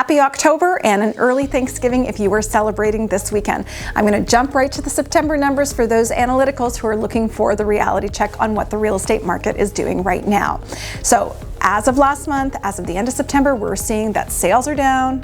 Happy October and an early Thanksgiving if you are celebrating this weekend. I'm going to jump right to the September numbers for those analyticals who are looking for the reality check on what the real estate market is doing right now. So as of last month, as of the end of September, we're seeing that sales are down.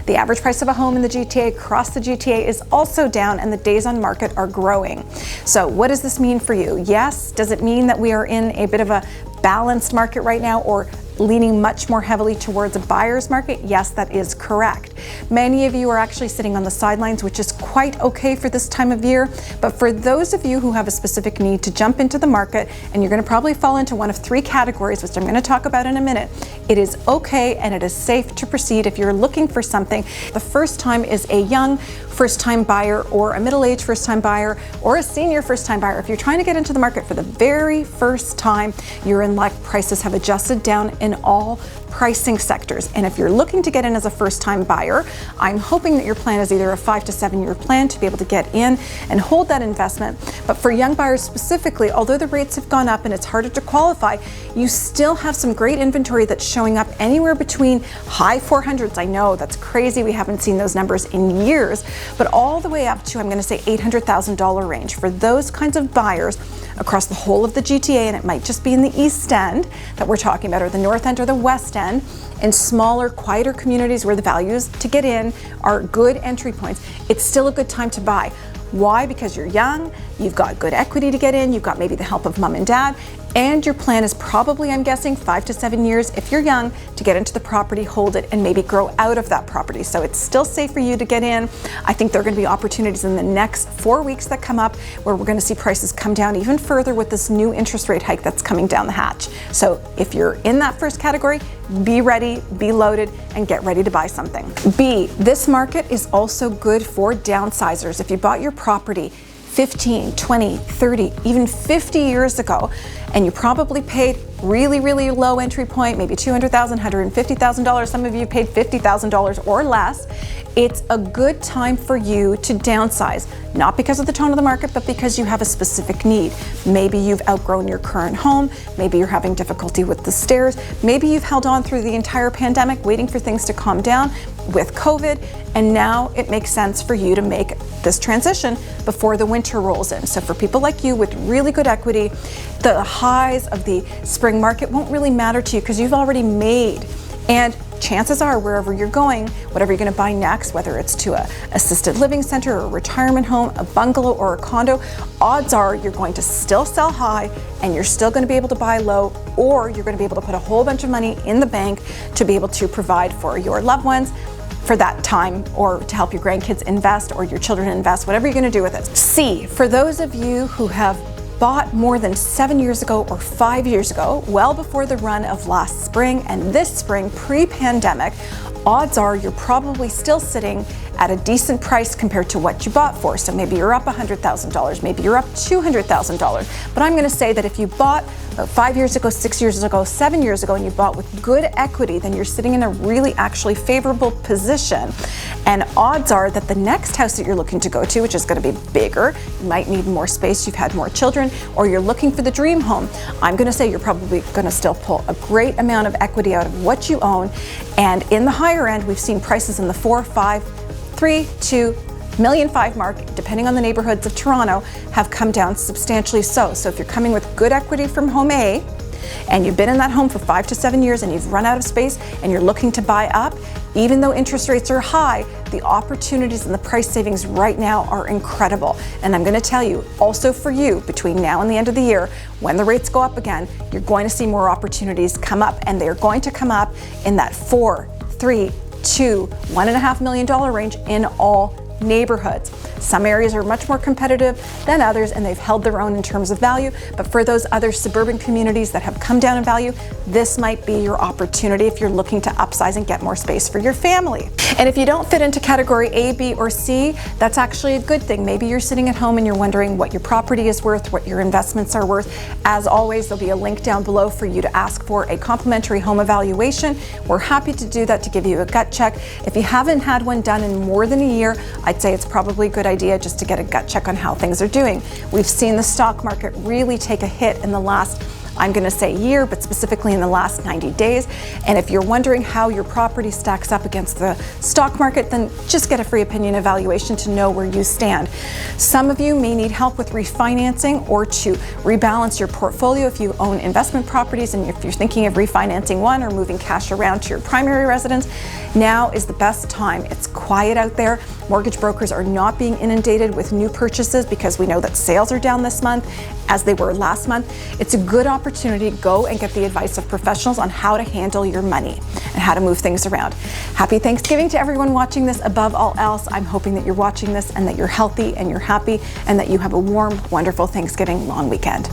The average price of a home in the GTA, across the GTA, is also down, and the days on market are growing. So what does this mean for you? Yes, does it mean that we are in a bit of a balanced market right now, or leaning much more heavily towards a buyer's market? Yes, that is correct. Many of you are actually sitting on the sidelines, which is quite okay for this time of year. But for those of you who have a specific need to jump into the market, and you're going to probably fall into one of three categories, which I'm going to talk about in a minute, it is okay and it is safe to proceed if you're looking for something. The first time is a young first-time buyer, or a middle-aged first-time buyer, or a senior first-time buyer. If you're trying to get into the market for the very first time, you're in luck. Prices have adjusted down in all pricing sectors. And if you're looking to get in as a first-time buyer, I'm hoping that your plan is either a 5 to 7 year plan to be able to get in and hold that investment. But for young buyers specifically, although the rates have gone up and it's harder to qualify, you still have some great inventory that's showing up anywhere between high 400s. I know that's crazy. We haven't seen those numbers in years, but all the way up to, I'm going to say, $800,000 range for those kinds of buyers across the whole of the GTA. And it might just be in the East End that we're talking about, or the North End or the West End, in smaller, quieter communities where the values to get in are good entry points. It's still a good time to buy. Why? Because you're young, you've got good equity to get in, you've got maybe the help of mom and dad, and your plan is probably, I'm guessing, 5 to 7 years if you're young to get into the property, hold it, and maybe grow out of that property. So it's still safe for you to get in. I think there are going to be opportunities in the next 4 weeks that come up where we're going to see prices come down even further with this new interest rate hike that's coming down the hatch. So if you're in that first category, be ready, be loaded, and get ready to buy something. B, this market is also good for downsizers. If you bought your property 15, 20, 30, even 50 years ago, and you probably paid really, really low entry point, maybe $200,000, $150,000. Some of you paid $50,000 or less. It's a good time for you to downsize, not because of the tone of the market, but because you have a specific need. Maybe you've outgrown your current home. Maybe you're having difficulty with the stairs. Maybe you've held on through the entire pandemic, waiting for things to calm down with COVID, and now it makes sense for you to make this transition before the winter rolls in. So for people like you with really good equity, the highs of the spring market won't really matter to you because you've already made. And chances are, wherever you're going, whatever you're going to buy next, whether it's to a assisted living center or a retirement home, a bungalow or a condo, odds are you're going to still sell high and you're still going to be able to buy low, or you're going to be able to put a whole bunch of money in the bank to be able to provide for your loved ones for that time, or to help your grandkids invest or your children invest, whatever you're going to do with it. C, for those of you who have bought more than 7 years ago or 5 years ago, well before the run of last spring and this spring, pre-pandemic, odds are you're probably still sitting at a decent price compared to what you bought for. So maybe you're up $100,000, maybe you're up $200,000. But I'm going to say that if you bought 5 years ago, 6 years ago, 7 years ago, and you bought with good equity, then you're sitting in a really actually favorable position. And odds are that the next house that you're looking to go to, which is going to be bigger, you might need more space, you've had more children, or you're looking for the dream home, I'm going to say you're probably going to still pull a great amount of equity out of what you own. And in the higher end, we've seen prices in the 4, 5, 3 to $1.5 million mark, depending on the neighborhoods of Toronto, have come down substantially so. So if you're coming with good equity from home A, and you've been in that home for 5 to 7 years and you've run out of space and you're looking to buy up, even though interest rates are high, the opportunities and the price savings right now are incredible. And I'm going to tell you, also for you, between now and the end of the year, when the rates go up again, you're going to see more opportunities come up, and they're going to come up in that 4, 3, 2, $1.5 million range in all neighborhoods. Some areas are much more competitive than others, and they've held their own in terms of value. But for those other suburban communities that have come down in value, this might be your opportunity if you're looking to upsize and get more space for your family. And if you don't fit into category A, B, or C, that's actually a good thing. Maybe you're sitting at home and you're wondering what your property is worth, what your investments are worth. As always, there'll be a link down below for you to ask for a complimentary home evaluation. We're happy to do that, to give you a gut check. If you haven't had one done in more than a year, I'd say it's probably a good idea just to get a gut check on how things are doing. We've seen the stock market really take a hit in the last I'm going to say year, but specifically in the last 90 days. And if you're wondering how your property stacks up against the stock market, then just get a free opinion evaluation to know where you stand. Some of you may need help with refinancing or to rebalance your portfolio if you own investment properties, and if you're thinking of refinancing one or moving cash around to your primary residence, now is the best time. It's quiet out there. Mortgage brokers are not being inundated with new purchases because we know that sales are down this month as they were last month. It's a good opportunity to go and get the advice of professionals on how to handle your money and how to move things around. Happy Thanksgiving to everyone watching this. Above all else, I'm hoping that you're watching this and that you're healthy and you're happy and that you have a warm, wonderful Thanksgiving long weekend.